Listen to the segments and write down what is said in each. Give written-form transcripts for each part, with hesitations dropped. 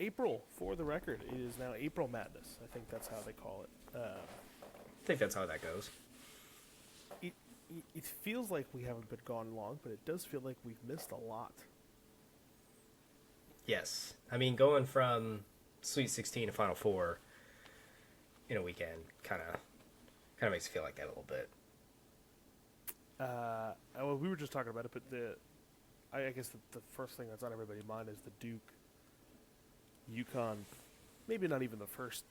April, for the record, it is now April Madness. I think that's how they call it. I think that's how that goes. It, it feels like we haven't been gone long, but it does feel like we've missed a lot. Yes. I mean, going from Sweet 16 to Final Four in a weekend kind of makes it feel like that a little bit. Well, we were just talking about it, but I guess the first thing that's on everybody's mind is the Duke UConn. Maybe not even the first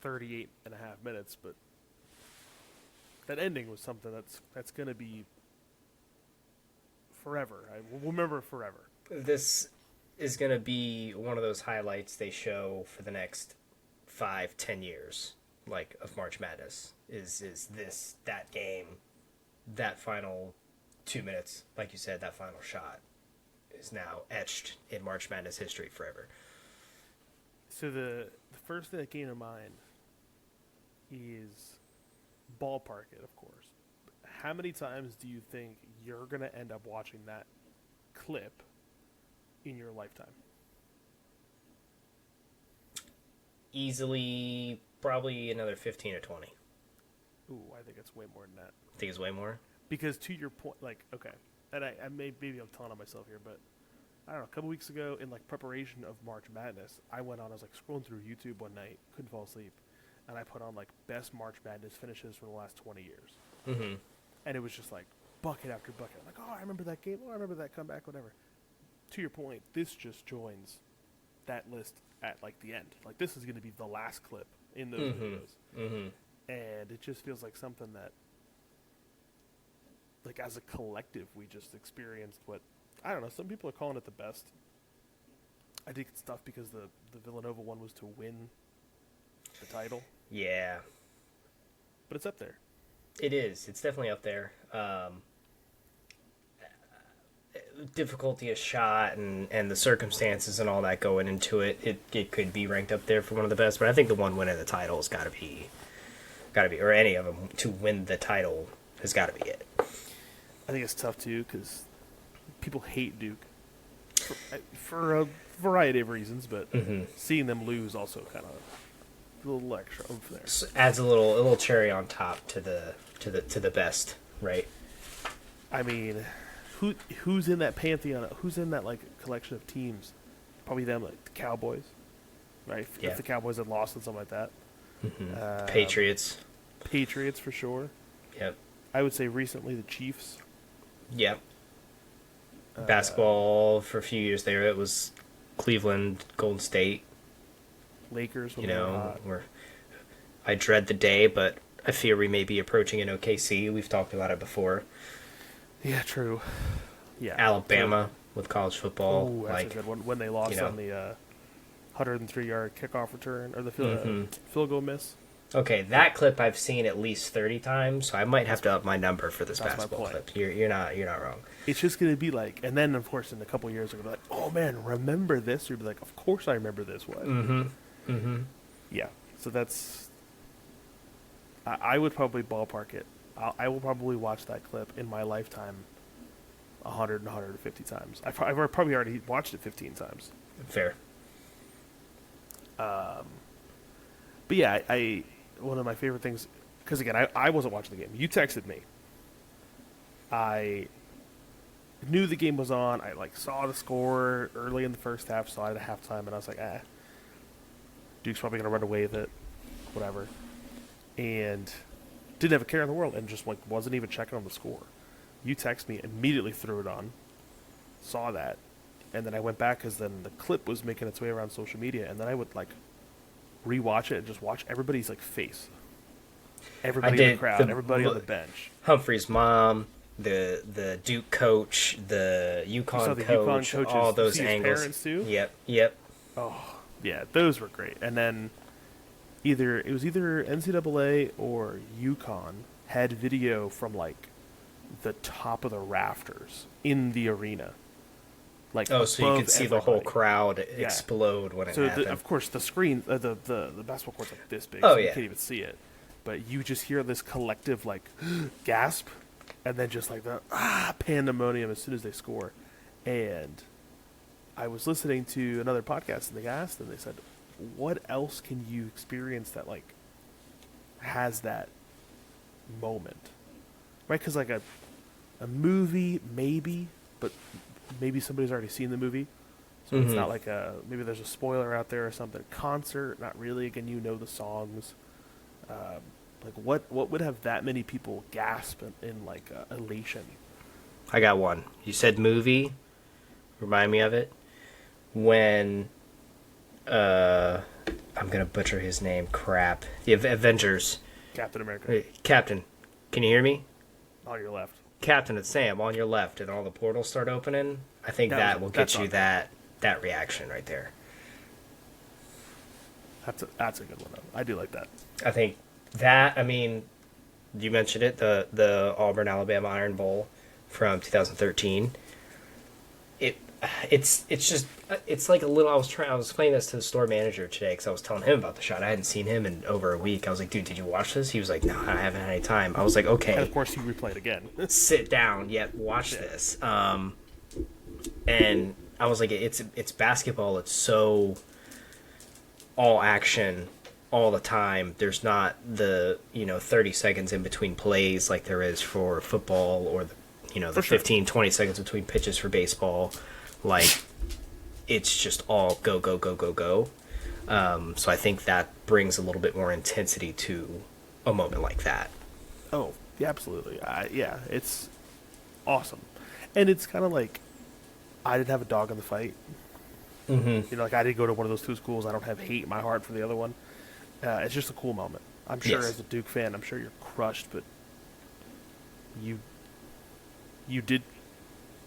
38 and a half minutes, but that ending was something that's going to be forever. We'll remember it forever. This is going to be one of those highlights they show for the next 5-10 years, like, of March Madness. Is that game, that final 2 minutes, like you said, that final shot is now etched in March Madness history forever. So the first thing that came to mind is ballpark it, of course. How many times do you think you're going to end up watching that clip in your lifetime? Easily, probably another 15 or 20. Ooh, I think it's way more than that. Think it's way more? Because to your point, like, okay, and maybe I'm telling on myself here, but I don't know, a couple weeks ago in, like, preparation of March Madness, I went on, I was, like, scrolling through YouTube one night, couldn't fall asleep, and I put on, like, best March Madness finishes from the last 20 years. Mm-hmm. And it was just, like, bucket after bucket. I'm like, oh, I remember that game, oh, I remember that comeback, whatever. To your point, this just joins that list at, like, the end. Like, this is going to be the last clip in those videos. Mm-hmm. And it just feels like something that, like, as a collective, we just experienced what, I don't know, some people are calling it the best. I think it's tough because the Villanova one was to win the title. Yeah. But it's up there. It is. It's definitely up there. Difficulty of shot and the circumstances and all that going into it, it could be ranked up there for one of the best. But I think the one winning the title has got to be, or any of them to win the title has got to be it. I think it's tough too because people hate Duke for a variety of reasons, but seeing them lose also kind of a little extra oomph there. So adds a little cherry on top to the best, right? I mean, who's in that pantheon? Who's in that, like, collection of teams? Probably them, like the Cowboys, right? Yeah. If the Cowboys had lost and something like that. Patriots for sure. Yep. I would say recently the Chiefs. Yep. Basketball for a few years there, it was Cleveland, Golden State. Lakers. You know, I dread the day, but I fear we may be approaching an OKC. We've talked about it before. Yeah, true. Yeah. Alabama with college football. Oh, that's a good one. When they lost on the 103-yard kickoff return or the field goal miss. Okay, that clip I've seen at least 30 times, so I might have to up my number for this basketball clip. You're not wrong. It's just going to be like, and then, of course, in a couple of years, they're going to be like, oh, man, remember this? Or you'll be like, of course I remember this one. Yeah, so that's, I would probably ballpark it. I will probably watch that clip in my lifetime 100 and 150 times. I've probably already watched it 15 times. Fair. But yeah, I one of my favorite things, because again, I wasn't watching the game. You texted me. I knew the game was on. I, like, saw the score early in the first half, saw it at halftime, and I was like, Duke's probably going to run away with it, whatever. And didn't have a care in the world, and just, like, wasn't even checking on the score. You text me, immediately threw it on, saw that, and then I went back because then the clip was making its way around social media, and then I would, like, rewatch it and just watch everybody's, like, face. Everybody in the crowd, everybody on the bench. Humphrey's mom, the Duke coach, the UConn coach, all those angles. Parents too? Yep. Oh, yeah, those were great. And then it was either NCAA or UConn had video from, like, the top of the rafters in the arena. Like, so you could see the whole crowd explode when it happened. Of course, the screen, the basketball court's like this big, so you can't even see it. But you just hear this collective, like, gasp, and then just, like, the pandemonium as soon as they score. And I was listening to another podcast and they asked and they said, what else can you experience that like has that moment, right? Because like a movie maybe, but maybe somebody's already seen the movie, so it's not like maybe there's a spoiler out there or something. Concert, not really. Again, you know the songs. Like what would have that many people gasp in like elation? I got one. You said movie. Remind me of it. When I'm gonna butcher his name. Crap. The Avengers. Captain America. Hey, Captain, can you hear me? On your left. Captain, it's Sam on your left, and all the portals start opening. I think that will get you that reaction right there. That's a good one though. I do like that. I think that. I mean, you mentioned it. The Auburn Alabama Iron Bowl from 2013. It's just it's like a little. I was explaining this to the store manager today because I was telling him about the shot. I hadn't seen him in over a week. I was like, dude, did you watch this? He was like, no, I haven't had any time. I was like, okay. And of course, you replay it again. Sit down, yet watch this. And I was like, it's basketball. It's so all action all the time. There's not the 30 seconds in between plays like there is for football, or the 15, 20 seconds between pitches for baseball. Like, it's just all go, go, go, go, go. So I think that brings a little bit more intensity to a moment like that. Oh, yeah, absolutely. Yeah, it's awesome. And it's kind of like, I didn't have a dog in the fight. Mm-hmm. Like I didn't go to one of those two schools. I don't have hate in my heart for the other one. It's just a cool moment. I'm sure as a Duke fan, I'm sure you're crushed, but you did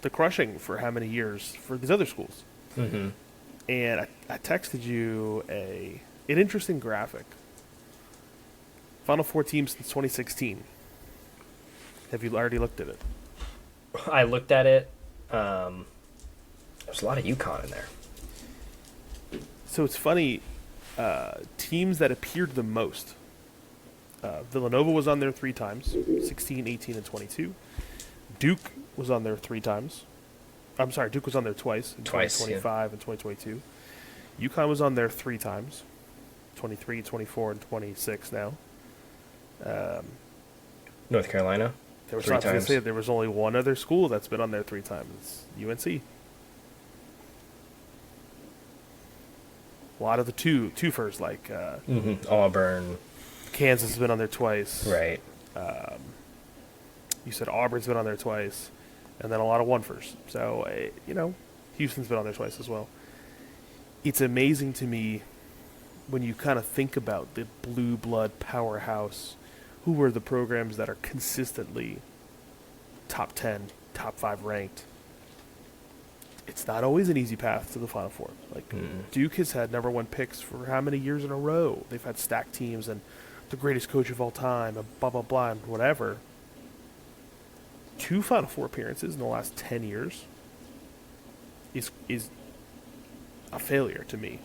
the crushing for how many years for these other schools? Mm-hmm. And I texted you an interesting graphic. Final Four teams since 2016. Have you already looked at it? I looked at it. There's a lot of UConn in there. So it's funny. Teams that appeared the most. Villanova was on there 3 times, 16, 18, and 22. Duke was on there 3 times. I'm sorry, Duke was on there twice, in 2025 and 2022. UConn was on there 3 times, 23, 24, and 26 now. North Carolina, There was 3 times. Say there was only one other school that's been on there 3 times. It's UNC. A lot of the twofers, like Auburn. Kansas has been on there twice. Right. You said Auburn's been on there twice, and then a lot of one-fers. So, Houston's been on there twice as well. It's amazing to me when you kind of think about the blue blood powerhouse, who were the programs that are consistently top 10, top 5 ranked. It's not always an easy path to the Final Four. Like, Duke has had number 1 picks for how many years in a row? They've had stacked teams and the greatest coach of all time, and blah, blah, blah, and whatever. 2 Final Four appearances in the last 10 years is a failure to me.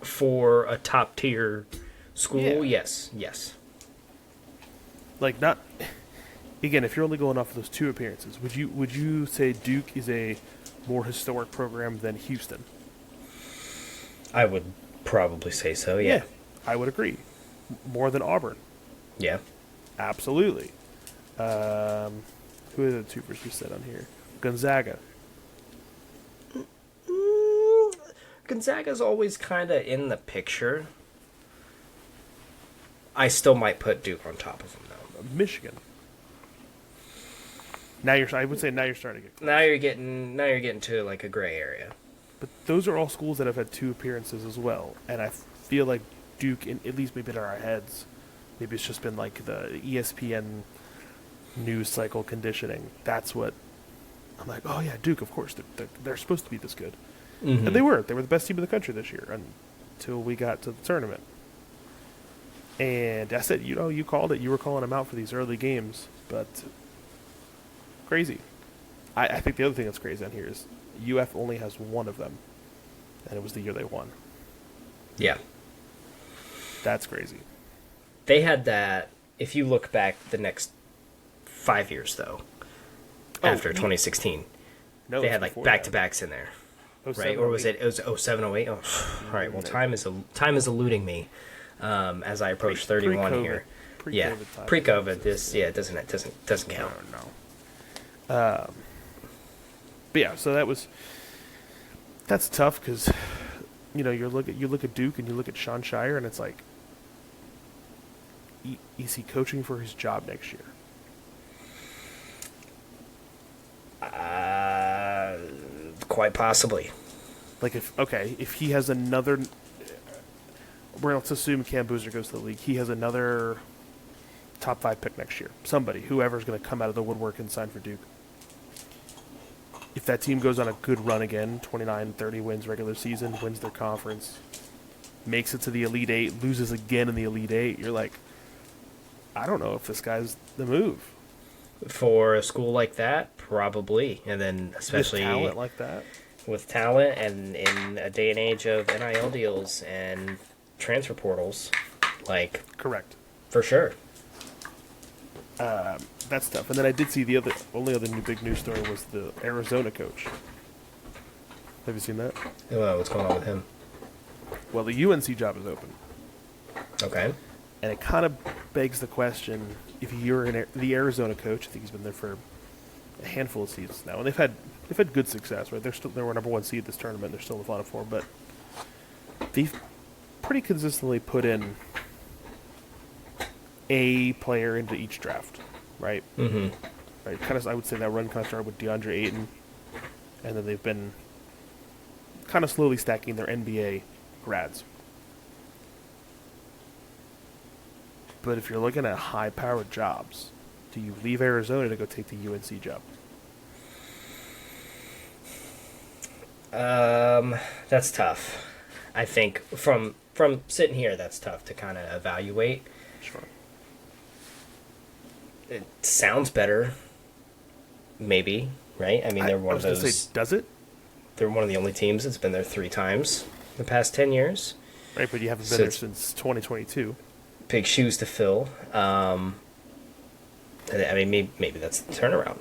For a top tier school, yes. Like, not again, if you're only going off of those 2 appearances, would you say Duke is a more historic program than Houston? I would probably say so, yeah. I would agree. More than Auburn. Yeah. Absolutely. Who are the 2 we said on here? Gonzaga. Gonzaga's always kind of in the picture. I still might put Duke on top of them, though. Michigan. I would say now you're starting to get close. Now you're getting to like a gray area. But those are all schools that have had 2 appearances as well, and I feel like Duke, at least maybe in our heads, maybe it's just been like the ESPN news cycle conditioning. That's what I'm like. Oh yeah, Duke. Of course, they're supposed to be this good, and they were. They were the best team in the country this year until we got to the tournament. And I said, you called it. You were calling them out for these early games, but crazy. I think the other thing that's crazy on here is UF only has 1 of them, and it was the year they won. Yeah. That's crazy. They had that, if you look back the next 5 years, though, after 2016, No, They it's had like before back that. to backs in there, Oh, right? Or was it? It was 07, 08? Oh, all right. Well, time is eluding me as I approach 31 pre-COVID. here. Pre-COVID Yeah, time. pre-COVID. This it doesn't No, count. no. But yeah, so that's tough because you look at Duke and you look at Sean Shire and it's like, is he coaching for his job next year? Quite possibly. Like if he has another, let's assume Cam Boozer goes to the league. He has another top 5 pick next year. Somebody, whoever's going to come out of the woodwork and sign for Duke. If that team goes on a good run again, 29, 30 wins regular season, wins their conference, makes it to the Elite Eight, loses again in the Elite Eight, you're like, I don't know if this guy's the move. For a school like that, probably, and then especially with talent like that. with talent, and in a day and age of NIL deals and transfer portals, like Correct. for sure. That's tough. And then I did see the only other big news story was the Arizona coach. Have you seen that? Well, what's going on with him? Well, the UNC job is open, Okay. and it kind of begs the question: if you're the Arizona coach, I think he's been there for a handful of seasons now, and they've had good success. Right? They were number 1 seed this tournament. They're still in the Final Four, but they've pretty consistently put in a player into each draft, right? Mm-hmm. Right. Kind of, I would say that run kind of started with DeAndre Ayton, and then they've been kind of slowly stacking their NBA grads. But if you're looking at high-powered jobs, do you leave Arizona to go take the UNC job? That's tough. I think from sitting here, that's tough to kind of evaluate. Sure. It sounds better, maybe, right? I mean, they're one I of was going to those. say, does it? They're one of the only teams that's been there 3 times in the past 10 years. Right, but you haven't been So there it's- since 2022. Big shoes to fill. I mean, maybe that's the turnaround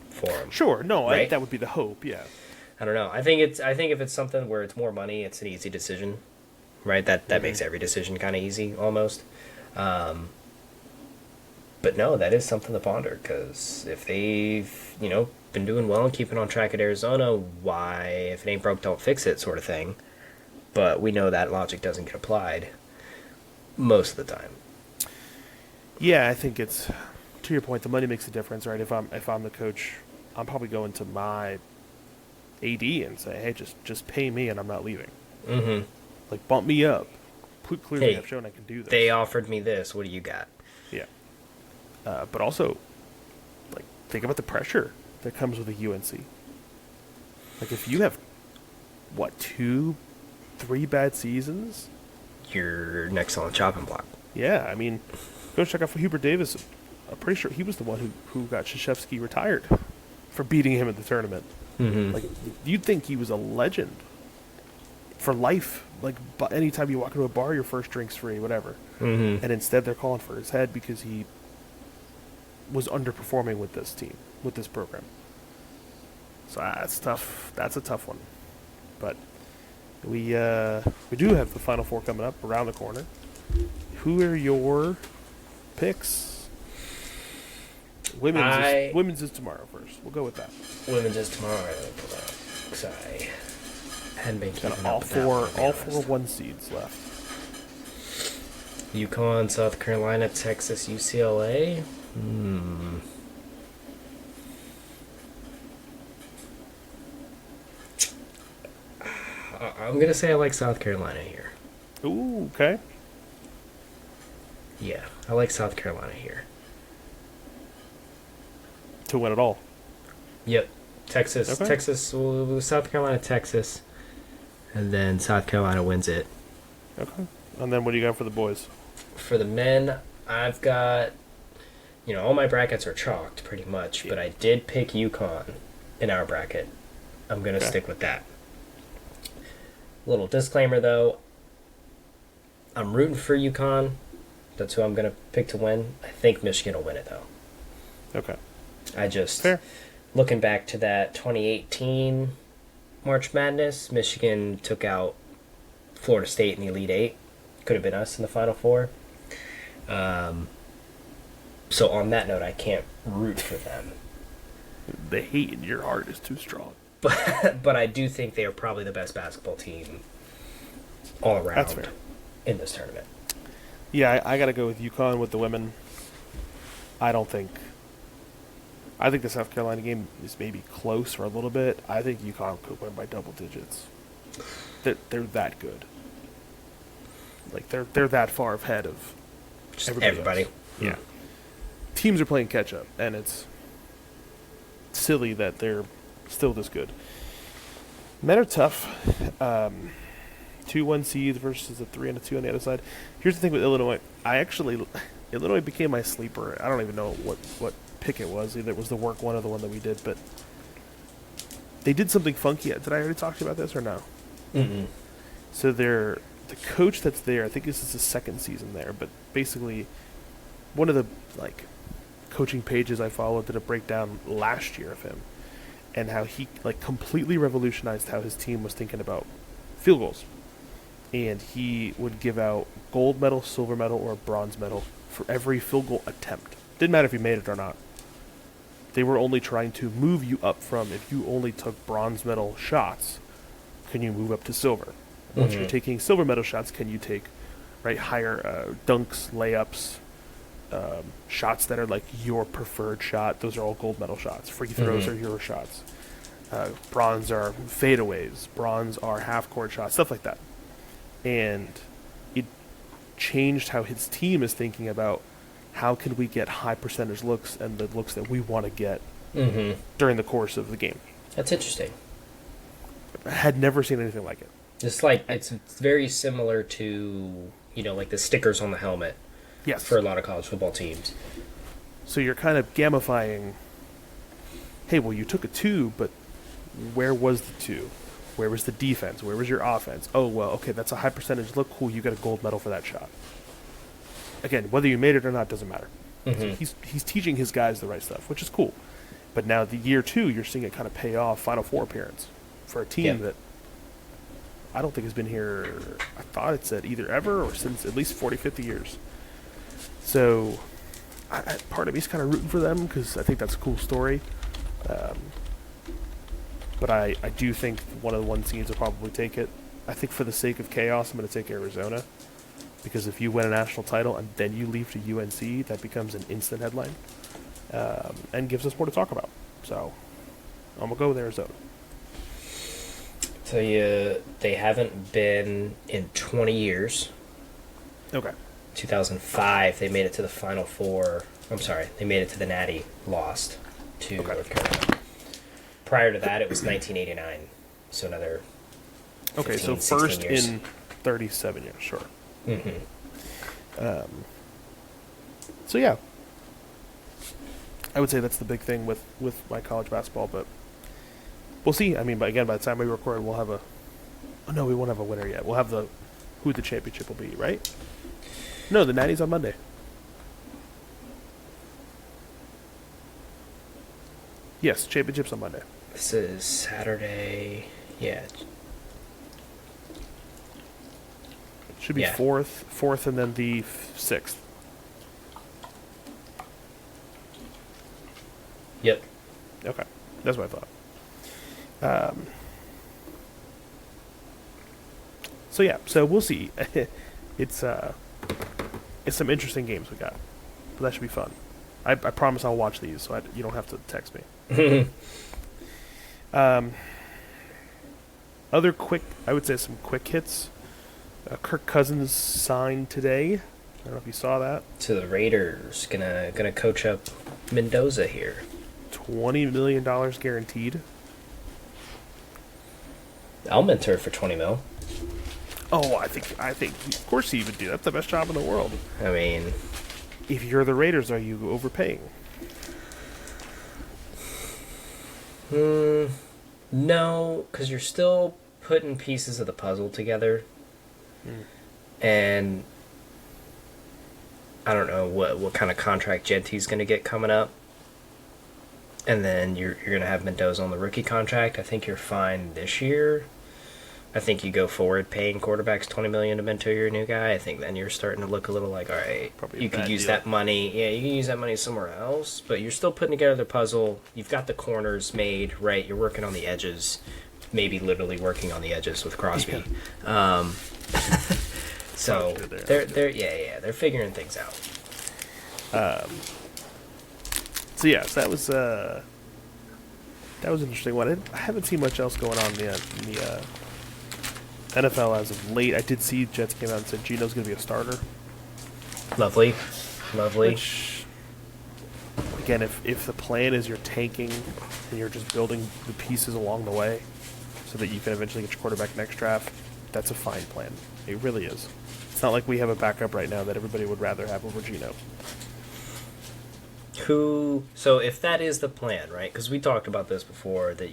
for them. Sure, no, Right? that would be the hope, yeah. I don't know. I think if it's something where it's more money, it's an easy decision, right? That makes every decision kind of easy almost. But no, that is something to ponder, because if they've been doing well and keeping on track at Arizona, why, if it ain't broke, don't fix it, sort of thing. But we know that logic doesn't get applied most of the time. Yeah, I think it's, to your point, the money makes a difference, right? If I'm the coach, I'm probably going to my AD and say, hey, just pay me and I'm not leaving. Mm-hmm. Like, bump me up. Clearly, Hey, I've shown I can do this. They offered me this. What do you got? Yeah. But also, like, think about the pressure that comes with a UNC. Like, if you have, 2, 3 bad seasons? You're next on the chopping block. Yeah, I mean, go check out for Hubert Davis. I'm pretty sure he was the one who got Krzyzewski retired for beating him at the tournament. Mm-hmm. Like, you'd think he was a legend for life. Like, anytime you walk into a bar, your first drink's free, whatever. Mm-hmm. And instead, they're calling for his head because he was underperforming with this team, with this program. So that's tough. That's a tough one. But we do have the Final Four coming up around the corner. Who are your picks? Women's is tomorrow first. We'll go with that. Women's is tomorrow. Because I hadn't been keeping Got up all with that four one, to be all honest. 4 1 seeds left. UConn, South Carolina, Texas, UCLA. I'm gonna say I like South Carolina here. Ooh, okay. Yeah, I like South Carolina here. To win it all. Yep, Texas, Okay. Texas, South Carolina, Texas, and then South Carolina wins it. Okay. And then what do you got for the boys? For the men, I've got, all my brackets are chalked pretty much, Yeah. but I did pick UConn in our bracket. I'm going to Okay. stick with that. Little disclaimer though, I'm rooting for UConn. That's who I'm going to pick to win. I think Michigan will win it though. Okay. I just, Fair. looking back to that 2018 March Madness, Michigan took out Florida State in the Elite Eight. Could have been us in the Final Four. So on that note, I can't root for them. The hate in your heart is too strong. But I do think they are probably the best basketball team all around That's fair. in this tournament. Yeah, I got to go with UConn with the women. I think the South Carolina game is maybe close for a little bit. I think UConn could win by double digits. They're that good. Like they're that far ahead of Just everybody. everybody. Yeah. Teams are playing catch up, and it's silly that they're still this good. Men are tough. 2-1 seeds versus a 3 and a 2 on the other side. Here's the thing with Illinois. Illinois became my sleeper. I don't even know what pick it was. Either it was the work one or the one that we did, but they did something funky. Did I already talk to you about this or no? Mm-mm. So the coach that's there, I think this is his second season there, but basically one of the coaching pages I followed did a breakdown last year of him and how he completely revolutionized how his team was thinking about field goals. And he would give out gold medal, silver medal, or bronze medal for every field goal attempt. Didn't matter if you made it or not. They were only trying to move you up from, if you only took bronze medal shots, can you move up to silver? Once you're taking silver medal shots, can you take higher dunks, layups, shots that are like your preferred shot? Those are all gold medal shots. Free throws are your shots. Bronze are fadeaways. Bronze are half-court shots, stuff like that. And it changed how his team is thinking about how can we get high percentage looks and the looks that we want to get during the course of the game. That's interesting. I had never seen anything like it. It's very similar to the stickers on the helmet. Yes. For a lot of college football teams. So you're kind of gamifying. Hey, well, you took a 2, but where was the 2? Where was the defense? Where was your offense? Oh, well, okay, that's a high percentage look. Cool, you got a gold medal for that shot. Again, whether you made it or not doesn't matter. So he's teaching his guys the right stuff, which is cool. But now the year 2, you're seeing it kind of pay off. Final Four appearance for a team that I don't think has been here. I thought it said either ever or since at least 40, 50 years. So part of me is kind of rooting for them because I think that's a cool story. But I do think one of the 1 seeds will probably take it. I think for the sake of chaos, I'm going to take Arizona. Because if you win a national title and then you leave to UNC, that becomes an instant headline. And gives us more to talk about. So I'm going to go with Arizona. So they haven't been in 20 years. Okay. 2005, they made it to the Final Four. I'm sorry, they made it to the Natty, lost to North Carolina. Prior to that, it was 1989. So another 15, so first years. in 37 years, sure. So yeah, I would say that's the big thing with my college basketball, but we'll see. I mean, by the time we record, we'll have we won't have a winner yet. We'll have who the championship will be, right? No, the Natty's on Monday. Yes, championship's on Monday. This is Saturday. Yeah. Should be fourth, and then the 6th. Yep. Okay, that's what I thought. So yeah, so we'll see. It's some interesting games we got, but that should be fun. I promise I'll watch these, so you don't have to text me. Other quick, I would say some quick hits. Kirk Cousins signed today. I don't know if you saw that. To the Raiders, gonna coach up Mendoza here. $20 million guaranteed. I'll mentor for 20 mil. Oh, I think of course he would do. That's the best job in the world. I mean, if you're the Raiders, are you overpaying? No, because you're still putting pieces of the puzzle together. And I don't know what kind of contract Genty's going to get coming up. and then you're gonna have Mendoza on the rookie contract. I think you're fine this year. I think you go forward paying quarterbacks $20 million to mentor your new guy. I think then you're starting to look a little like, all right, Probably a you could bad use deal. that money. Yeah, you can use that money somewhere else, but you're still putting together the puzzle. You've got the corners made, right? You're working on the edges, maybe literally working on the edges with Crosby. So they're figuring things out. So yes, that was an interesting one. I haven't seen much else going on in the NFL as of late. I did see Jets came out and said Geno's going to be a starter. Lovely. Which, again, if the plan is you're tanking and you're just building the pieces along the way so that you can eventually get your quarterback next draft, that's a fine plan. It really is. It's not like we have a backup right now that everybody would rather have over Geno. So if that is the plan, right? Because we talked about this before, that,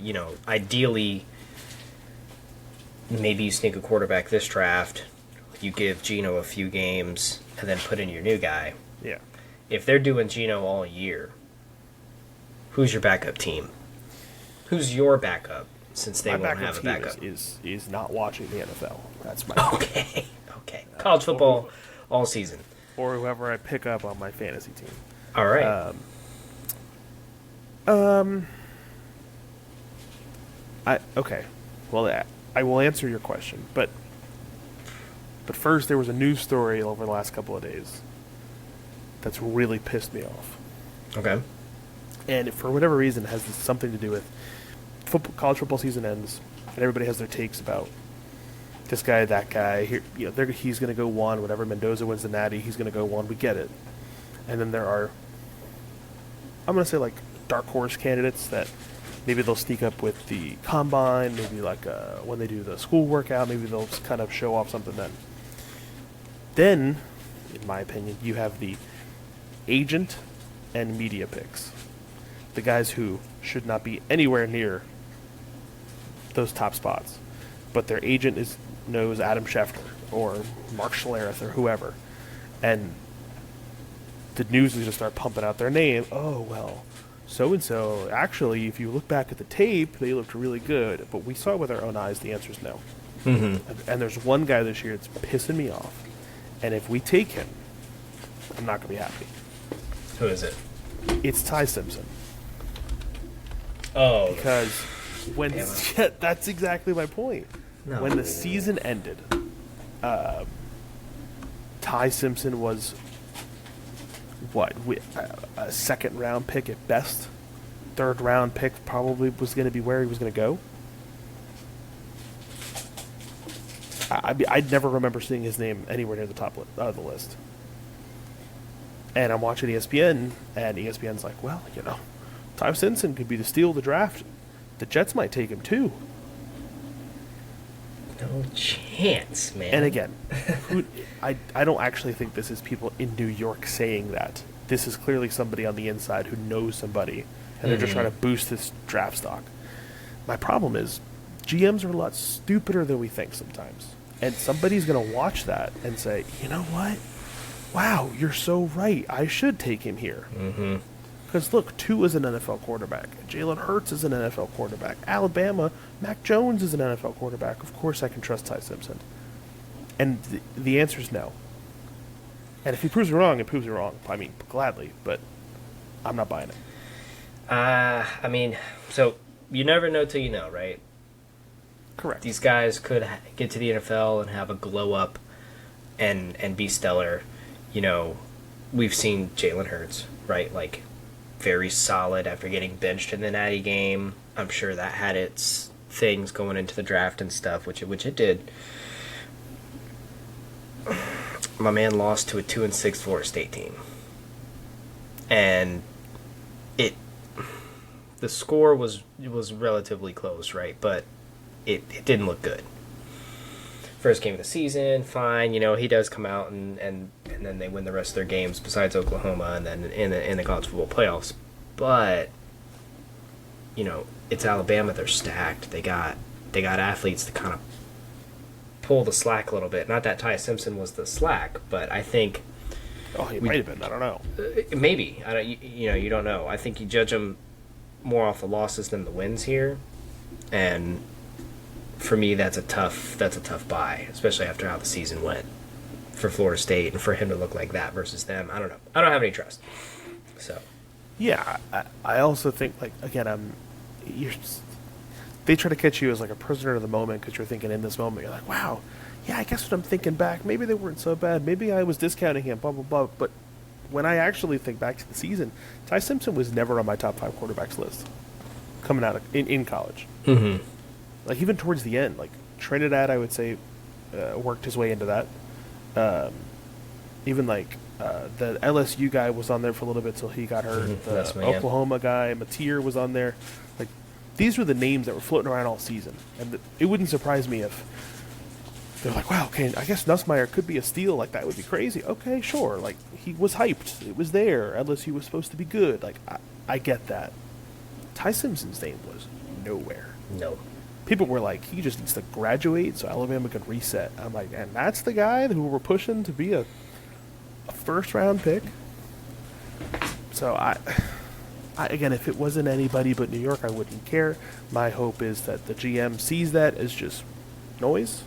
ideally, maybe you sneak a quarterback this draft, you give Geno a few games, and then put in your new guy. Yeah. If they're doing Geno all year, who's your backup team? Who's your backup, since they My won't backup have a team backup? is not watching the NFL. That's my Okay. College football all season. or whoever I pick up on my fantasy team. All right. Okay. Well, I will answer your question, but first there was a news story over the last couple of days that's really pissed me off, Okay. and for whatever reason it has something to do with college football season ends, and everybody has their takes about this guy, that guy. Here, he's going to go one. Whatever Mendoza wins the Natty, he's going to go one. We get it, and then there are, I'm going to say, like, dark horse candidates that maybe they'll sneak up with the combine, maybe like when they do the school workout, maybe they'll just kind of show off something then. Then, in my opinion, you have the agent and media picks. The guys who should not be anywhere near those top spots. But their agent knows Adam Schefter or Mark Schlereth or whoever. And the news is going to start pumping out their name. Oh, well, so-and-so, actually, if you look back at the tape, they looked really good. But we saw with our own eyes, the answer is no. Mm-hmm. And there's one guy this year that's pissing me off. And if we take him, I'm not going to be happy. Who is it? It's Ty Simpson. Oh. Because when Damn. that's exactly my point. No. When the season ended, Ty Simpson was a second round pick at best. Third round pick probably was going to be where he was going to go. I'd never remember seeing his name anywhere near the top of the list. And I'm watching ESPN, and ESPN's like, well, Ty Simpson could be the steal of the draft. The Jets might take him too. No chance, man. And again, I don't actually think this is people in New York saying that. This is clearly somebody on the inside who knows somebody, and they're just trying to boost this draft stock. My problem is, GMs are a lot stupider than we think sometimes. And somebody's going to watch that and say, you know what? Wow, you're so right. I should take him here. Mm-hmm. Because look, Tua is an NFL quarterback. Jalen Hurts is an NFL quarterback. Alabama, Mac Jones is an NFL quarterback. Of course I can trust Ty Simpson. And the answer is no. And if he proves me wrong, it proves me wrong. I mean, gladly, but I'm not buying it. So you never know till you know, right? Correct. These guys could get to the NFL and have a glow up and be stellar. We've seen Jalen Hurts, right? Like, very solid after getting benched in the Natty game. I'm sure that had its things going into the draft and stuff, which it did. My man lost to a 2-6 Florida State team, and the score was relatively close, right? But it didn't look good. First game of the season, fine. He does come out and then they win the rest of their games besides Oklahoma and then in the college football playoffs. But it's Alabama. They're stacked. They got athletes to kind of pull the slack a little bit. Not that Ty Simpson was the slack, but I think. Oh, he might have been. I don't know. Maybe. You don't know. I think you judge them more off the losses than the wins here, and for me, that's a tough buy, especially after how the season went for Florida State, and for him to look like that versus them. I don't know. I don't have any trust. So Yeah, I also think like again, they try to catch you as like a prisoner of the moment because you're thinking in this moment you're like, wow, yeah, I guess what I'm thinking back, maybe they weren't so bad, maybe I was discounting him, blah blah blah. But when I actually think back to the season, Ty Simpson was never on my top 5 quarterbacks list coming out of, in college. mm-hmm. Like even towards the end, like Trinidad, I would say worked his way into that. Even like the LSU guy was on there for a little bit till he got hurt. That's The me, yeah. Oklahoma guy, Mateer, was on there. Like these were the names that were floating around all season, and it wouldn't surprise me if they're like, "Wow, okay, I guess Nussmeier could be a steal. Like that would be crazy." Okay, sure. Like he was hyped. It was there. LSU was supposed to be good. Like I get that. Ty Simpson's name was nowhere. No. People were like, he just needs to graduate so Alabama could reset. I'm like, and that's the guy who we're pushing to be a first round pick. So I again, if it wasn't anybody but New York, I wouldn't care. My hope is that the GM sees that as just noise,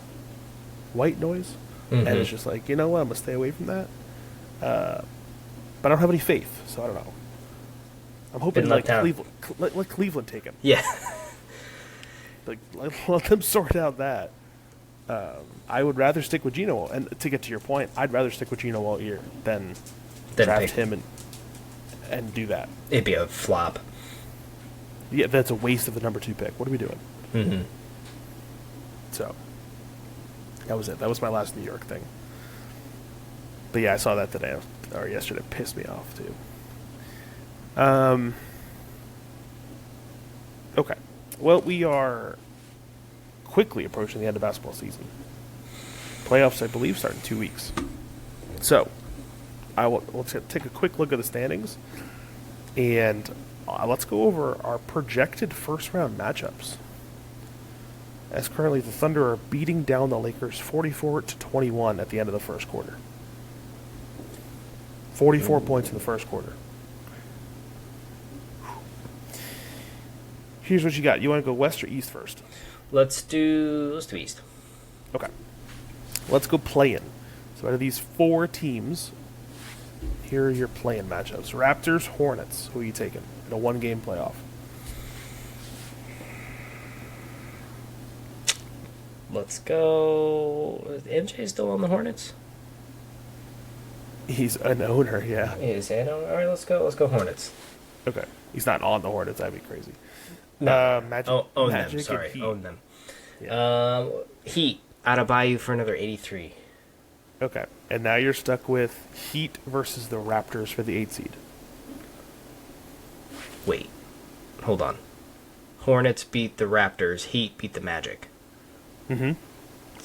white noise, and it's just like, you know what, I'm gonna stay away from that. But I don't have any faith, so I don't know. I'm hoping Been like let down. Cleveland, let Cleveland take him. Yeah. Like let them sort out that. I would rather stick with Geno, and to get to your point, I'd rather stick with Geno all year than draft pick. him and do that. It'd be a flop. Yeah, that's a waste of the number 2 pick. What are we doing? Mm-hmm. So that was it. That was my last New York thing. But yeah, I saw that today or yesterday. It pissed me off too. Okay. Well, we are quickly approaching the end of basketball season. Playoffs, I believe, start in 2 weeks. So we'll take a quick look at the standings, and let's go over our projected first-round matchups. As currently, the Thunder are beating down the Lakers 44-21 at the end of the first quarter. 44 points in the first quarter. Here's what you got. You want to go west or east first? Let's do East. Okay. Let's go play-in. So out of these 4 teams, here are your play-in matchups. Raptors, Hornets. Who are you taking in a 1-game playoff? Let's go. Is MJ still on the Hornets? He's an owner, yeah. Is it? All right, let's go. Let's go Hornets. Okay. He's not on the Hornets. That'd be crazy. No. Magic, Own Magic them. and Sorry, Heat. own them. Yeah. Heat. Adebayo for another 83. Okay. And now you're stuck with Heat versus the Raptors for the 8 seed. Wait, hold on. Hornets beat the Raptors. Heat beat the Magic. Mm-hmm.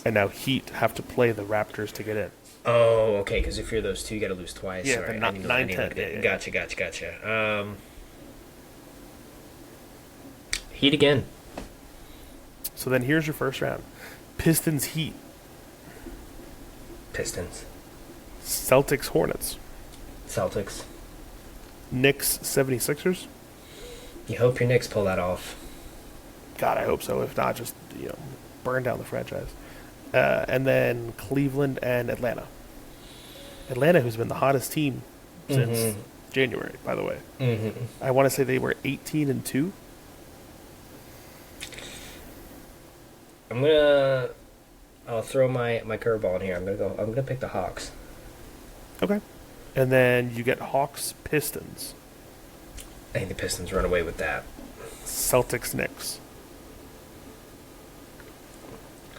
And now Heat have to play the Raptors to get in. Oh, okay. Because if you're those two, you got to lose twice. Yeah, All right, the I need to 9-10, look at it. yeah. Gotcha. Heat again. So then here's your first round. Pistons, Heat. Pistons. Celtics, Hornets. Celtics. Knicks, 76ers. You hope your Knicks pull that off. God, I hope so. If not, just, burn down the franchise. And then Cleveland and Atlanta. Atlanta, who's been the hottest team since January, by the way. Mm-hmm. I want to say they were 18-2. I'll throw my curveball in here. I'm gonna pick the Hawks. Okay. And then you get Hawks, Pistons. I think the Pistons run away with that. Celtics, Knicks.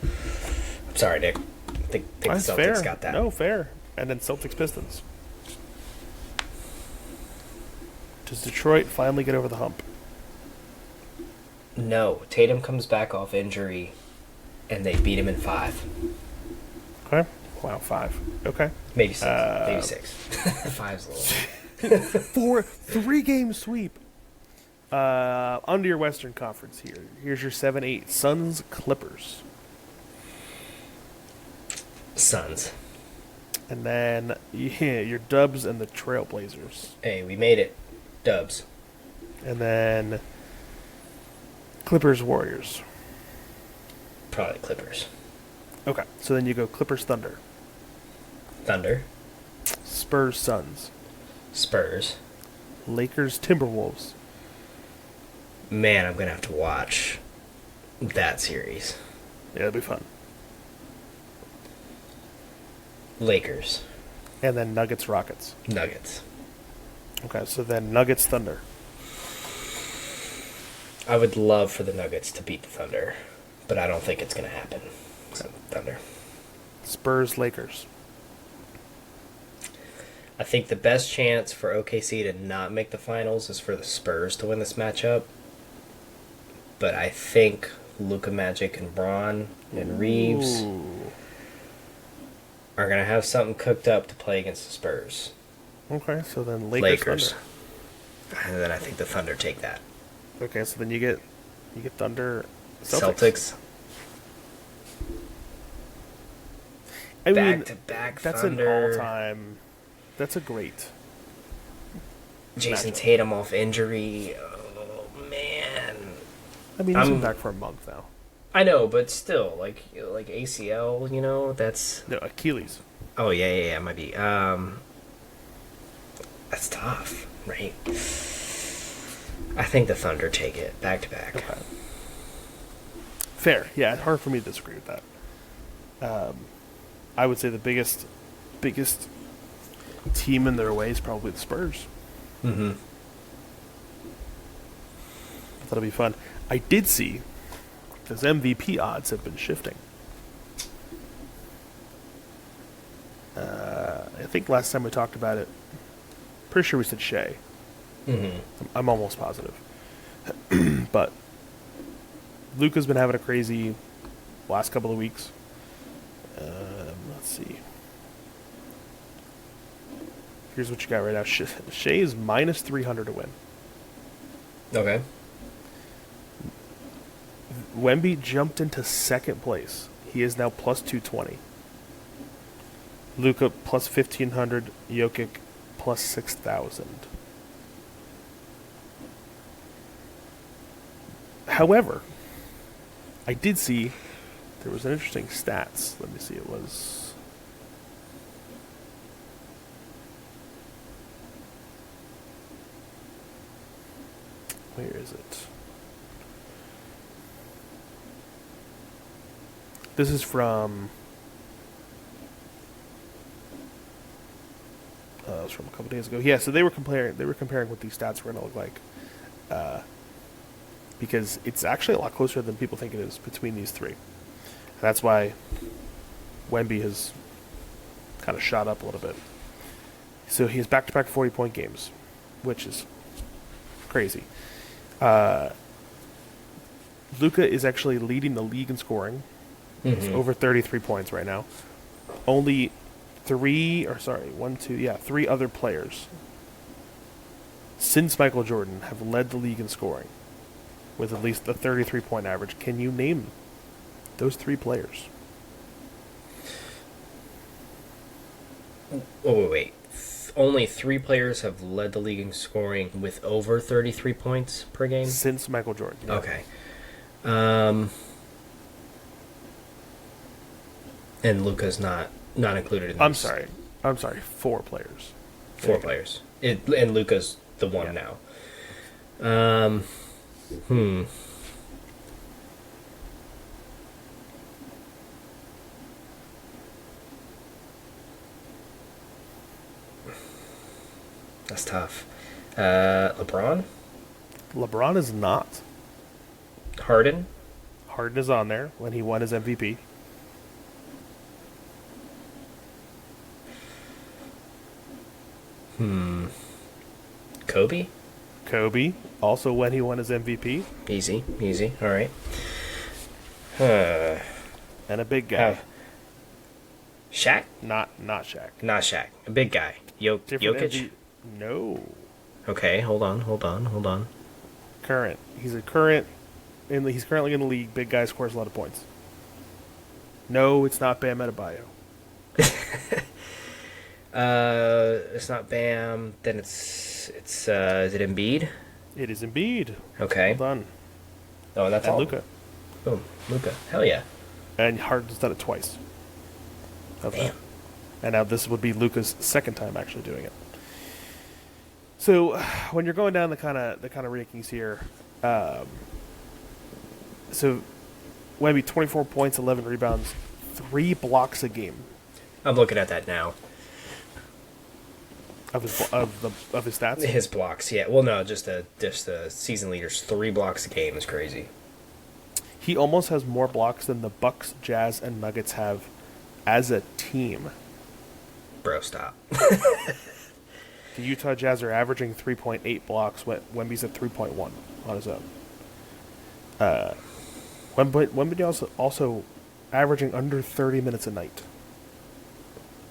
I'm sorry, Nick. I think the That's Celtics fair. got that. No, fair. And then Celtics, Pistons. Does Detroit finally get over the hump? No. Tatum comes back off injury, and they beat him in 5. Okay. Wow, 5. Okay. Maybe 6. Maybe 6. 5's a little. 3-game sweep. Under your Western Conference here. Here's your 7-8. Suns, Clippers. Suns. And then your Dubs and the Trailblazers. Hey, we made it. Dubs. And then Clippers, Warriors. Probably Clippers. Okay, so then you go Clippers, Thunder. Thunder. Spurs, Suns. Spurs. Lakers, Timberwolves. Man, I'm going to have to watch that series. Yeah, it'll be fun. Lakers. And then Nuggets, Rockets. Nuggets. Okay, so then Nuggets, Thunder. I would love for the Nuggets to beat the Thunder, but I don't think it's going to happen. So, Thunder. Spurs, Lakers. I think the best chance for OKC to not make the finals is for the Spurs to win this matchup. But I think Luka Magic and Braun and Reeves Ooh. are going to have something cooked up to play against the Spurs. Okay, so then Lakers, Lakers. Thunder. And then I think the Thunder take that. Okay, so then you get Thunder, Celtics. I mean, Back-to-back that's Thunder. an all-time. That's a great. Jason matchup. Tatum off injury. Oh, man. I mean, he's been back for a month now. I know, but still, like ACL, that's... No, Achilles. Oh, yeah, it might be. That's tough, right? I think the Thunder take it back-to-back. Okay. Fair. Yeah, it's hard for me to disagree with that. I would say the biggest team in their way is probably the Spurs. Mm-hmm. That'll be fun. I did see those MVP odds have been shifting. I think last time we talked about it, pretty sure we said Shea. Mm-hmm. I'm almost positive. But Luka's been having a crazy last couple of weeks. Let's see. Here's what you got right now. Shea is minus 300 to win. Okay. Wemby jumped into second place. He is now plus 220. Luka plus 1,500. Jokic plus 6,000. However, I did see there was an interesting stats. Let me see. It was... Where is it? This is from... it was from a couple days ago. Yeah, so they were comparing what these stats were going to look like. Because it's actually a lot closer than people think it is between these three. And that's why Wemby has kind of shot up a little bit. So he has back-to-back 40-point games, which is crazy. Luka is actually leading the league in scoring. It's over 33 points right now. Only three other players since Michael Jordan have led the league in scoring with at least a 33-point average. Can you name those three players? Oh, wait. Only three players have led the league in scoring with over 33 points per game? Since Michael Jordan. Yeah. Okay. And Luka's not included in this. I'm sorry. Four players. Four players. And Luka's the one now. That's tough. LeBron? LeBron is not. Harden? Harden is on there when he won his MVP. Kobe? Kobe, also when he won his MVP. Easy. All right. And a big guy. Shaq? Not Shaq. Not Shaq. A big guy. Different Jokic? No. Okay, hold on. Current. He's currently in the league. Big guy scores a lot of points. No, it's not Bam Adebayo. It's not Bam. Then it's is it Embiid? It is Embiid. Okay. Well done. Oh, and that's and all. Luka. Boom, Luka. Hell yeah. And Harden's done it twice. Of Damn. that. And now this would be Luka's second time actually doing it. So when you're going down the kind of rankings here, so Wemby 24 points, 11 rebounds, 3 blocks a game I'm looking at that now. of his stats. His blocks, yeah. Well, no, just the season leaders. 3 blocks a game is crazy. He almost has more blocks than the Bucks, Jazz, and Nuggets have as a team. Bro, stop. The Utah Jazz are averaging 3.8 blocks. Wemby's at 3.1 on his own. Wemby also averaging under 30 minutes a night,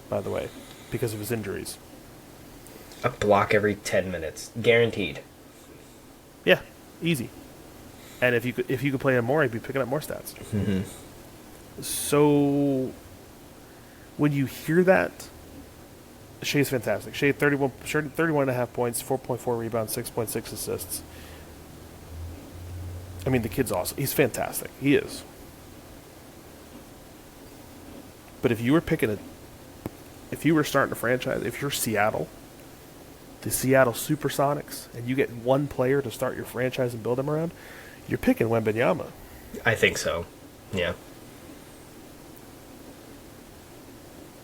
by the way, because of his injuries. A block every 10 minutes. Guaranteed. Yeah, easy. And if you could play him more, he'd be picking up more stats. Mm-hmm. So when you hear that, Shea's fantastic. Shea 31.5 points, 4.4 rebounds, 6.6 assists. I mean, the kid's awesome. He's fantastic. He is. But if you were starting a franchise, if you're Seattle, the Seattle Supersonics, and you get one player to start your franchise and build him around, you're picking Wembanyama. I think so. Yeah.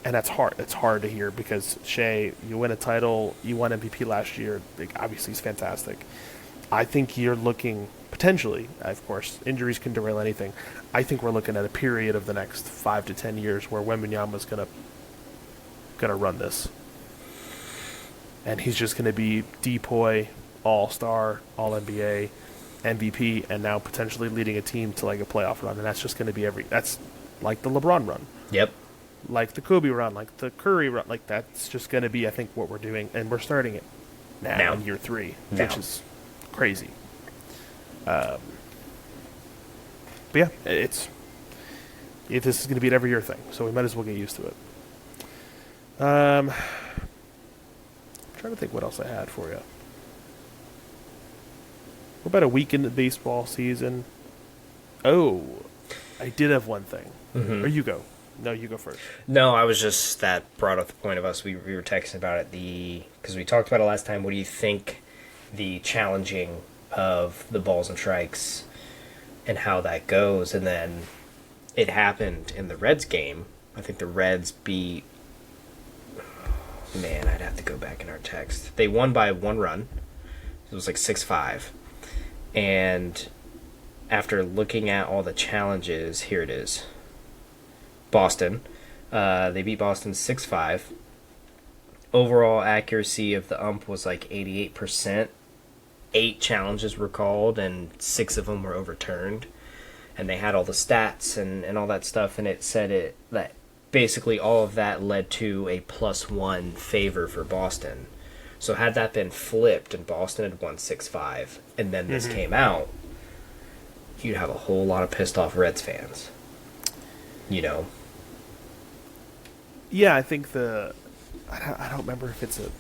And that's hard. It's hard to hear because Shea, you win a title, you won MVP last year. Like, obviously, he's fantastic. I think you're looking potentially. Of course, injuries can derail anything. I think we're looking at a period of the next 5 to 10 years where Wembanyama's gonna run this, and he's just gonna be DPOY, All-Star, All NBA, MVP, and now potentially leading a team to like a playoff run. And that's just gonna be that's like the LeBron run. Yep. Like the Kobe run, like the Curry run, like that's just going to be, I think, what we're doing, and we're starting it now. In year 3, which is crazy. But yeah, this is going to be an every year thing, so we might as well get used to it. I'm trying to think what else I had for you. We're about a week into baseball season. Oh, I did have one thing. Mm-hmm. Or you go. No, you go first. No, I was just, that brought up the point of us. We were texting about it, because we talked about it last time. What do you think the challenging of the balls and strikes and how that goes? And then it happened in the Reds game. I think the Reds beat, man, I'd have to go back in our text. They won by 1 run. It was like 6-5. And after looking at all the challenges, here it is. Boston. They beat Boston 6-5. Overall accuracy of the ump was like 88%. 8 challenges were called, and 6 of them were overturned. And they had all the stats and all that stuff, and it said that basically all of that led to a +1 favor for Boston. So had that been flipped and Boston had won 6-5, and then this came out, you'd have a whole lot of pissed off Reds fans. You know? Yeah, I think I don't remember if it's an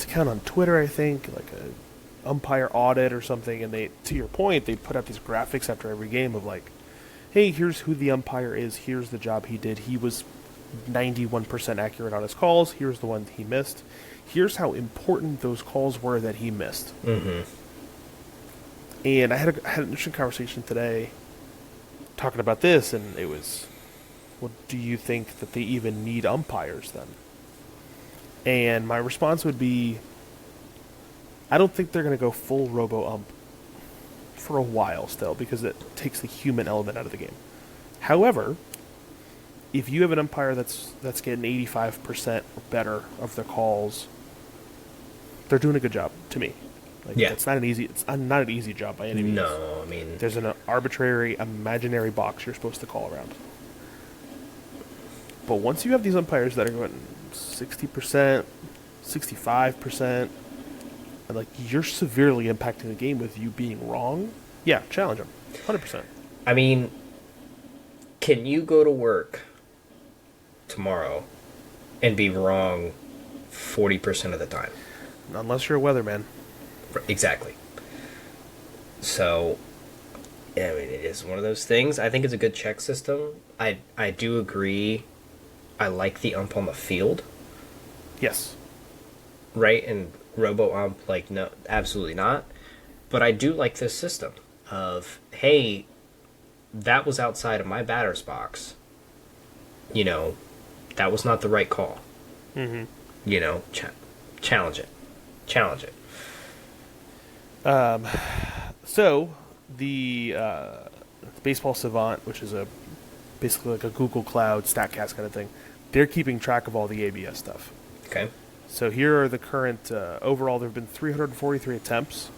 account on Twitter, I think, like a umpire audit or something, and they, to your point, they put out these graphics after every game of like, hey, here's who the umpire is, here's the job he did, he was 91% accurate on his calls, here's the one he missed, here's how important those calls were that he missed. Mm-hmm. And I had an interesting conversation today talking about this, and it was, well, do you think that they even need umpires then? And my response would be, I don't think they're going to go full robo-ump for a while still, because it takes the human element out of the game. However, if you have an umpire that's getting 85% or better of the calls, they're doing a good job to me. Like, yeah. It's not an easy job by any means. No, I mean, There's an arbitrary, imaginary box you're supposed to call around. But once you have these umpires that are going 60%, 65%, and like you're severely impacting the game with you being wrong, yeah, challenge them, 100%. I mean, can you go to work tomorrow and be wrong 40% of the time? Unless you're a weatherman. Exactly. So, I mean, it is one of those things. I think it's a good check system. I do agree. I like the ump on the field, Yes. right? And robo ump, like, no, absolutely not. But I do like this system of, hey, that was outside of my batter's box. You know, that was not the right call. Mm-hmm. You know, challenge it. Challenge it. So the Baseball Savant, which is basically like a Google Cloud Statcast kind of thing, they're keeping track of all the ABS stuff. Okay. So here are the current overall. There have been 343 attempts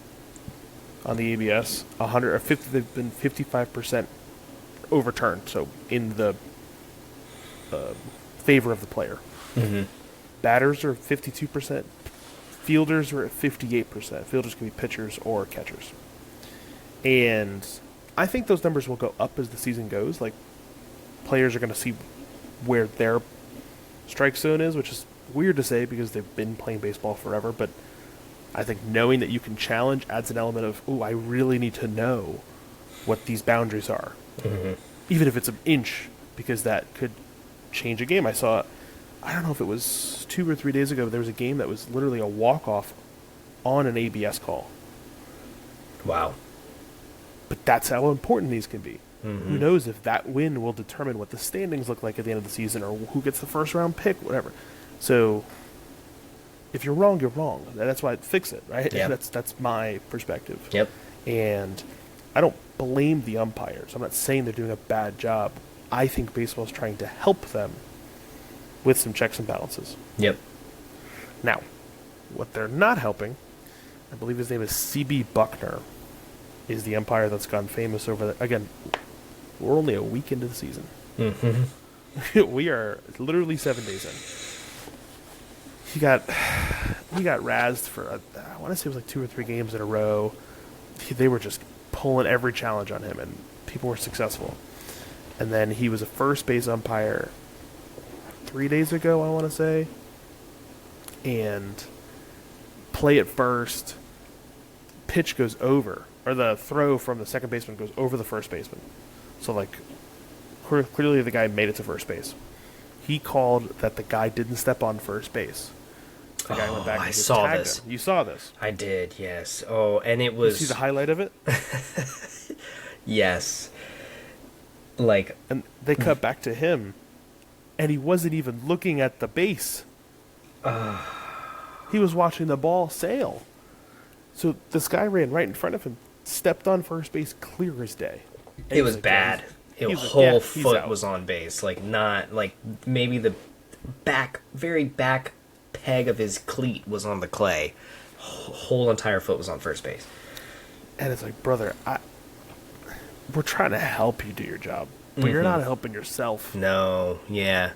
on the ABS. 150. They've been 55% overturned. So in the favor of the player. Mm-hmm. Batters are 52%. Fielders are at 58%. Fielders can be pitchers or catchers. And I think those numbers will go up as the season goes. Like, players are going to see where their strike zone is, which is weird to say because they've been playing baseball forever. But I think knowing that you can challenge adds an element of, ooh, I really need to know what these boundaries are. Mm-hmm. Even if it's an inch, because that could change a game. I don't know if it was 2 or 3 days ago, but there was a game that was literally a walk-off on an ABS call. Wow. But that's how important these can be. Mm-hmm. Who knows if that win will determine what the standings look like at the end of the season or who gets the first round pick, whatever. So if you're wrong, you're wrong. That's why I fix it, right? Yep. That's my perspective. Yep. And I don't blame the umpires. I'm not saying they're doing a bad job. I think baseball's trying to help them with some checks and balances. Yep. Now, what they're not helping, I believe his name is C.B. Buckner, is the umpire that's gone famous over the, again, we're only a week into the season. Mm-hmm. We are literally 7 days in. He got razzed for, I want to say it was like 2 or 3 games in a row. They were just pulling every challenge on him, and people were successful. And then he was a first base umpire 3 days ago, I want to say. And play at first, pitch goes over, or the throw from the second baseman goes over the first baseman. So, like, clearly the guy made it to first base. He called that the guy didn't step on first base. The guy went back and I just saw tagged this. him. You saw this. I did, yes. Oh, and it You was... see the highlight of it? Yes. Like... And they cut back to him, and he wasn't even looking at the base. He was watching the ball sail. So this guy ran right in front of him, stepped on first base clear as day. And It was like, bad. His His whole he's foot out. was on base. Like, not... Like, maybe the very back peg of his cleat was on the clay. Whole entire foot was on first base. And it's like, brother, we're trying to help you do your job, but you're not helping yourself. No, yeah.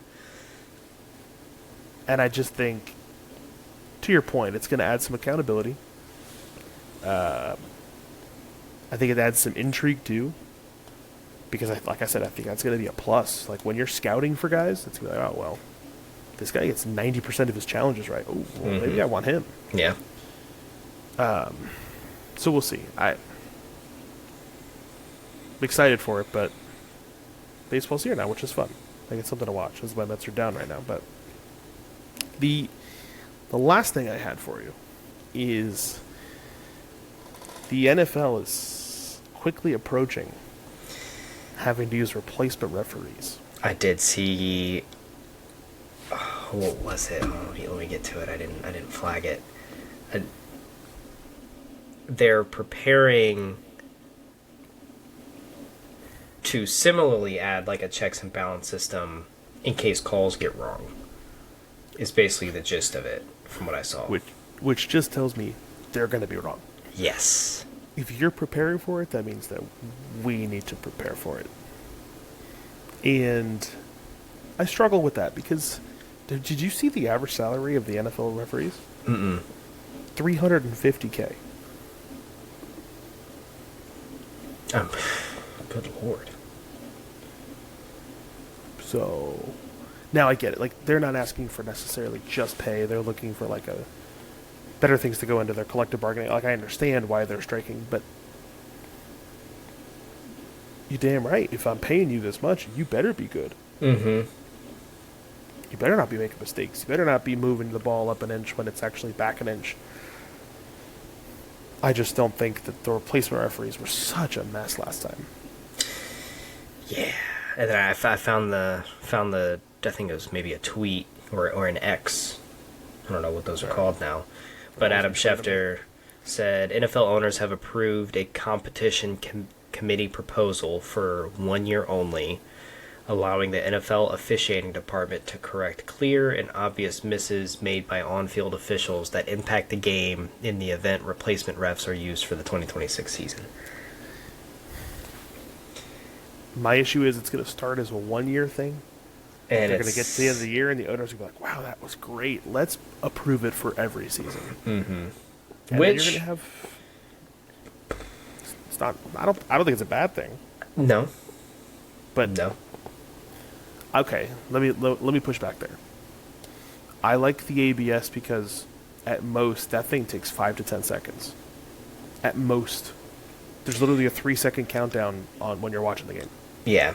And I just think, to your point, it's going to add some accountability. I think it adds some intrigue too, because like I said, I think that's going to be a plus. Like when you're scouting for guys, it's going to be like, oh well, this guy gets 90% of his challenges right. Oh, well, maybe I want him. Yeah. So we'll see. I'm excited for it, but baseball's here now, which is fun. Like it's something to watch. That's why my Mets are down right now. But the last thing I had for you is the NFL is quickly approaching having to use replacement referees. I did see... what was it? Oh, let me get to it. I didn't flag it. They're preparing to similarly add like a checks and balance system in case calls get wrong. Is basically the gist of it from what I saw. Which just tells me they're going to be wrong. Yes. If you're preparing for it, that means that we need to prepare for it. And I struggle with that because did you see the average salary of the NFL referees? Mm-mm. $350K. Good lord. So now I get it. Like they're not asking for necessarily just pay. They're looking for like a better things to go into their collective bargaining. Like I understand why they're striking, but You damn right. If I'm paying you this much, you better be good. Mm-hmm. You better not be making mistakes. You better not be moving the ball up an inch when it's actually back an inch. I just don't think that the replacement referees were such a mess last time. Yeah, and then I found the I think it was maybe a tweet or an X. I don't know what those are called now, but Adam Schefter said NFL owners have approved a competition committee proposal for 1 year only, allowing the NFL officiating department to correct clear and obvious misses made by on-field officials that impact the game in the event replacement refs are used for the 2026 season. My issue is it's going to start as a 1 year thing. And they're going to get to the end of the year, and the owners are going to be like, wow, that was great. Let's approve it for every season. Mm-hmm. And then you're going to have... It's not... I don't think it's a bad thing. No. But... No. Okay, let me push back there. I like the ABS because at most that thing takes 5 to 10 seconds. At most. There's literally a 3-second countdown on when you're watching the game. Yeah.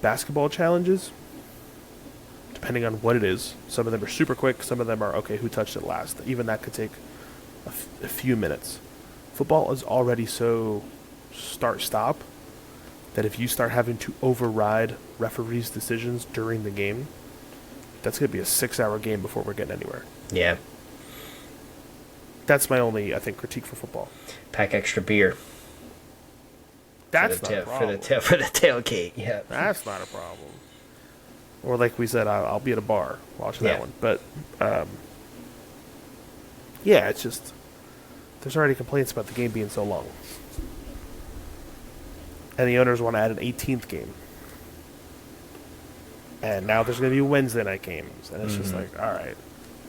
Basketball challenges, depending on what it is, some of them are super quick, some of them are, okay, who touched it last? Even that could take a few minutes. Football is already so start-stop that if you start having to override referees' decisions during the game, that's going to be a 6-hour game before we're getting anywhere. Yeah. That's my only, I think, critique for football. Pack extra beer. That's not a problem. For the tailgate, yeah. That's not a problem. Or like we said, I'll be at a bar watching that one. But, yeah, it's just, there's already complaints about the game being so long. And the owners want to add an 18th game. And now there's going to be Wednesday night games. And it's just like, all right,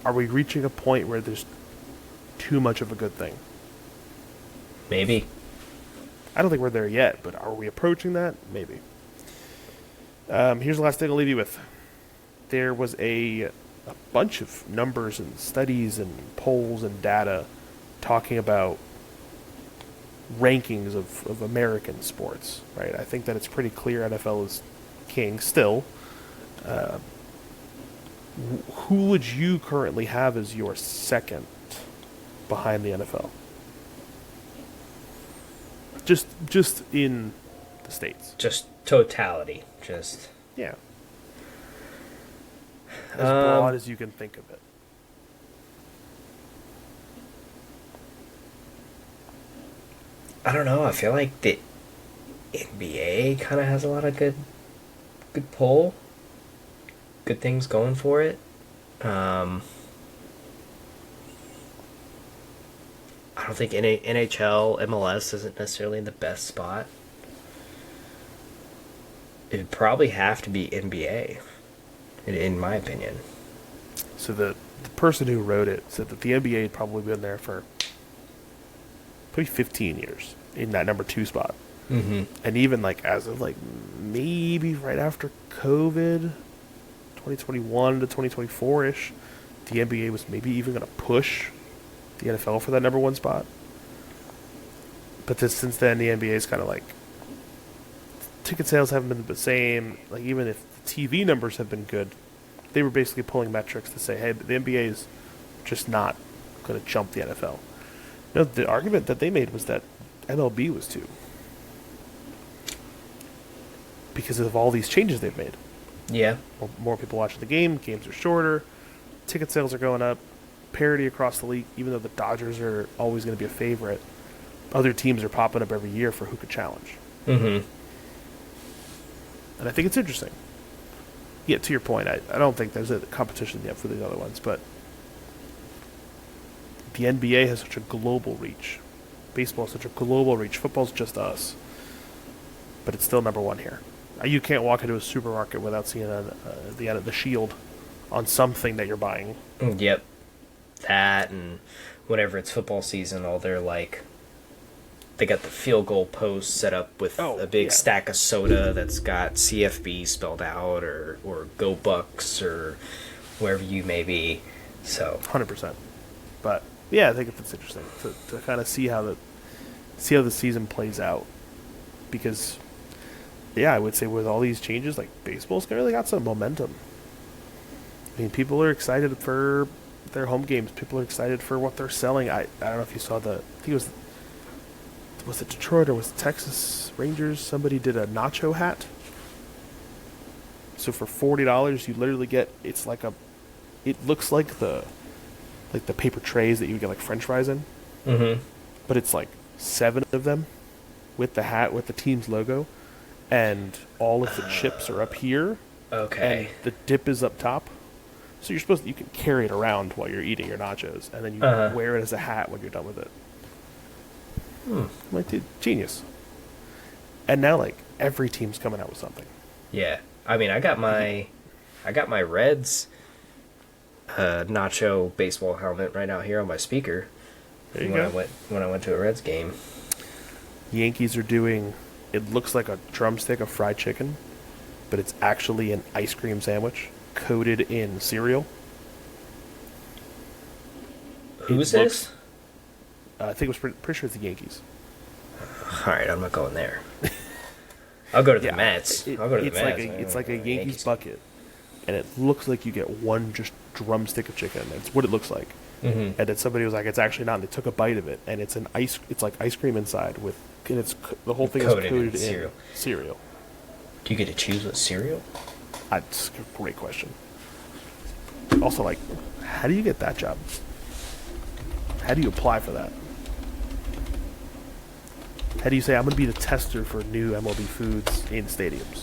are we reaching a point where there's too much of a good thing? Maybe. I don't think we're there yet, but are we approaching that? Maybe. Here's the last thing I'll leave you with. There was a bunch of numbers and studies and polls and data talking about rankings of American sports, right? I think that it's pretty clear NFL is king still. Who would you currently have as your second behind the NFL? Just in the States. Just totality. Just... Yeah. As broad as you can think of it. I don't know. I feel like the NBA kind of has a lot of good pull. Good things going for it. I don't think NHL, MLS isn't necessarily in the best spot. It would probably have to be NBA, in my opinion. So the person who wrote it said that the NBA had probably been there for probably 15 years in that number 2 spot. Mm-hmm. And even like as of like maybe right after COVID, 2021 to 2024-ish, the NBA was maybe even going to push the NFL for that number 1 spot. But since then, the NBA's kind of like, ticket sales haven't been the same. Like even if the TV numbers have been good, they were basically pulling metrics to say, hey, the NBA is just not going to jump the NFL. You know, the argument that they made was that MLB was too, because of all these changes they've made. Yeah. More people watching the game. Games are shorter. Ticket sales are going up. Parity across the league. Even though the Dodgers are always going to be a favorite, other teams are popping up every year for who could challenge. Mm-hmm. And I think it's interesting. Yeah, to your point, I don't think there's a competition yet for these other ones, but the NBA has such a global reach. Baseball has such a global reach. Football's just us. But it's still number 1 here. You can't walk into a supermarket without seeing the shield on something that you're buying. Yep. That, and whenever it's football season, they got the field goal post set up with a big stack of soda that's got CFB spelled out, or Go Bucks, or wherever you may be. So 100%. But yeah, I think it's interesting to kind of see how the season plays out, because yeah, I would say with all these changes, like baseball's really got some momentum. I mean, people are excited for their home games. People are excited for what they're selling. I don't know if you saw I think was it Detroit or was it Texas Rangers? Somebody did a nacho hat. So for $40, you literally get it looks like the paper trays that you would get like French fries in, Mm-hmm. but it's like 7 of them with the hat with the team's logo, and all of the chips are up here, and Okay. the dip is up top. So you can carry it around while you're eating your nachos, and then you Uh-huh. wear it as a hat when you're done with it. Hmm. I'm like, dude, genius. And now like every team's coming out with something. Yeah. I mean, I got my Reds nacho baseball helmet right out here on my speaker. There you when go. I went to a Reds game. Yankees are doing. It looks like a drumstick of fried chicken, but it's actually an ice cream sandwich coated in cereal. Who's It this? I think it was pretty sure it's the Yankees. All right, I'm not going there. I'll go to the Yeah, Mets. I'll go to the it's Mets. it's like a Yankees bucket, and it looks like you get one just drumstick of chicken. That's what it looks like. Mm-hmm. And then somebody was like, "It's actually not." And they took a bite of it, and it's It's like ice cream inside and the whole thing Coated is in coated in cereal. cereal. Do you get to choose what cereal? That's a great question. Also, like, how do you get that job? How do you apply for that? How do you say I'm going to be the tester for new MLB foods in stadiums?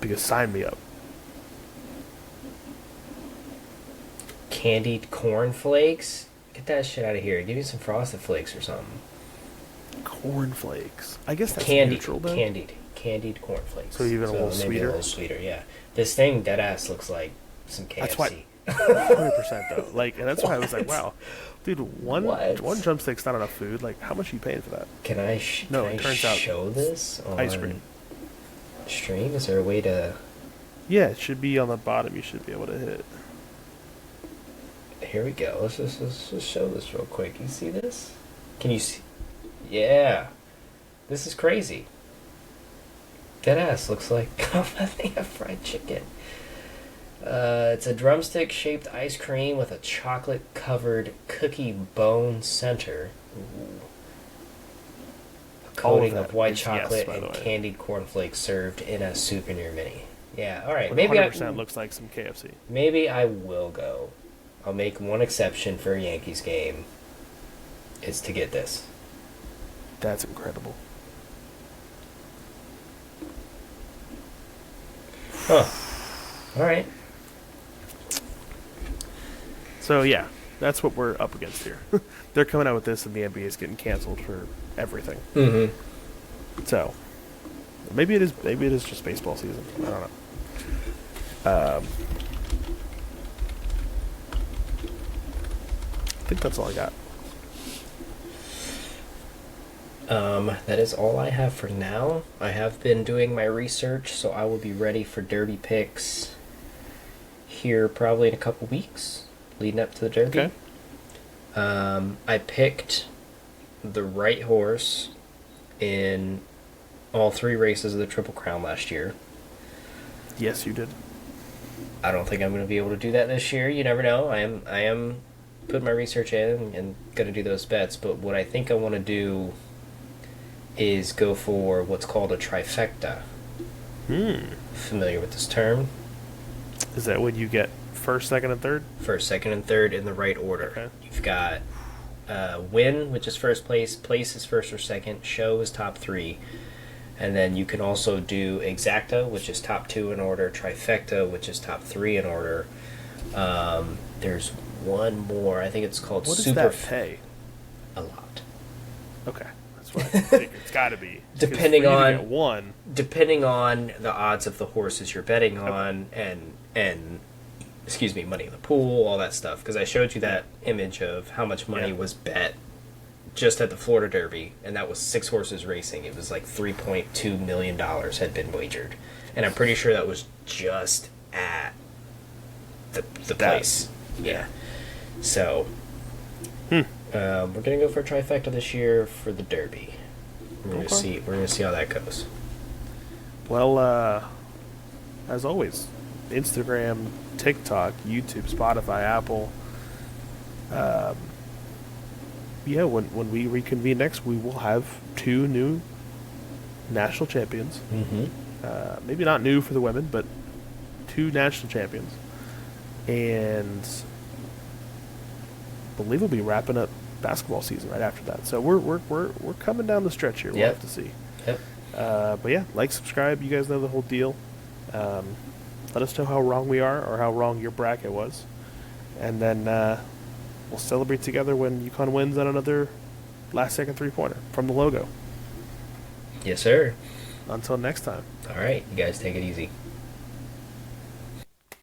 Because sign me up. Candied corn flakes? Get that shit out of here. Give me some frosted flakes or something. Cornflakes. I guess that's Candied, neutral then. candied corn flakes. So even a little maybe sweeter? A little sweeter, yeah. This thing dead ass looks like some KFC. That's why- 100% though. Like, and that's why I was like, What? wow, dude, one What? drumstick's not enough food. Like, how much are you paying for that? Can I No, can it I turns out show this on ice cream. stream? Is there a way to? Yeah, it should be on the bottom. You should be able to hit it. Here we go. Let's just show this real quick. You see this? Can you see? Yeah, this is crazy. Dead ass looks like a thing of fried chicken. It's a drumstick shaped ice cream with a chocolate covered cookie bone center. Ooh. A All of coating that of white is yes, chocolate by the and way. candied cornflakes served in a souvenir mini. Yeah, all right. 100% looks like some KFC. Maybe I will go. I'll make one exception for a Yankees game. It's to get this. That's incredible. Huh. All right. So yeah, that's what we're up against here. They're coming out with this, and the NBA is getting canceled for everything. Mm-hmm. So maybe it is just baseball season. I don't know. I think that's all I got. That is all I have for now. I have been doing my research, so I will be ready for Derby picks here probably in a couple weeks, leading up to the Derby. Okay. I picked the right horse in all 3 races of the Triple Crown last year. Yes, you did. I don't think I'm going to be able to do that this year. You never know. I am putting my research in and going to do those bets. But what I think I want to do is go for what's called a trifecta. Familiar with this term? Is that when you get first, second, and third? First, second, and third in the right order. Okay. You've got win, which is first place. Place is first or second. Show is top 3. And then you can also do exacta, which is top 2 in order. Trifecta, which is top 3 in order. There's one more. I think it's called What does super. that pay? A lot. Okay, that's what I figured. It's got to be. 'Cause Depending for you to on- get one. Depending on the odds of the horses you're betting on, and excuse me, money in the pool, all that stuff. Because I showed you that image of how much money Yeah. was bet just at the Florida Derby, and that was 6 horses racing. It was like $3.2 million had been wagered, and I'm pretty sure that was just at the That- place. Yeah. So we're gonna go for a trifecta this year for the Derby. We're gonna Okay. see. We're gonna see how that goes. Well, as always, Instagram, TikTok, YouTube, Spotify, Apple. Um, yeah, when we reconvene next, we will have 2 new national champions. Mm-hmm. Maybe not new for the women, but 2 national champions. And I believe we'll be wrapping up basketball season right after that. So we're coming down the stretch here. We'll Yep. have to see. Yep. But yeah, like, subscribe. You guys know the whole deal. Let us know how wrong we are or how wrong your bracket was. And then we'll celebrate together when UConn wins on another last-second three-pointer from the logo. Yes, sir. Until next time. All right, you guys take it easy.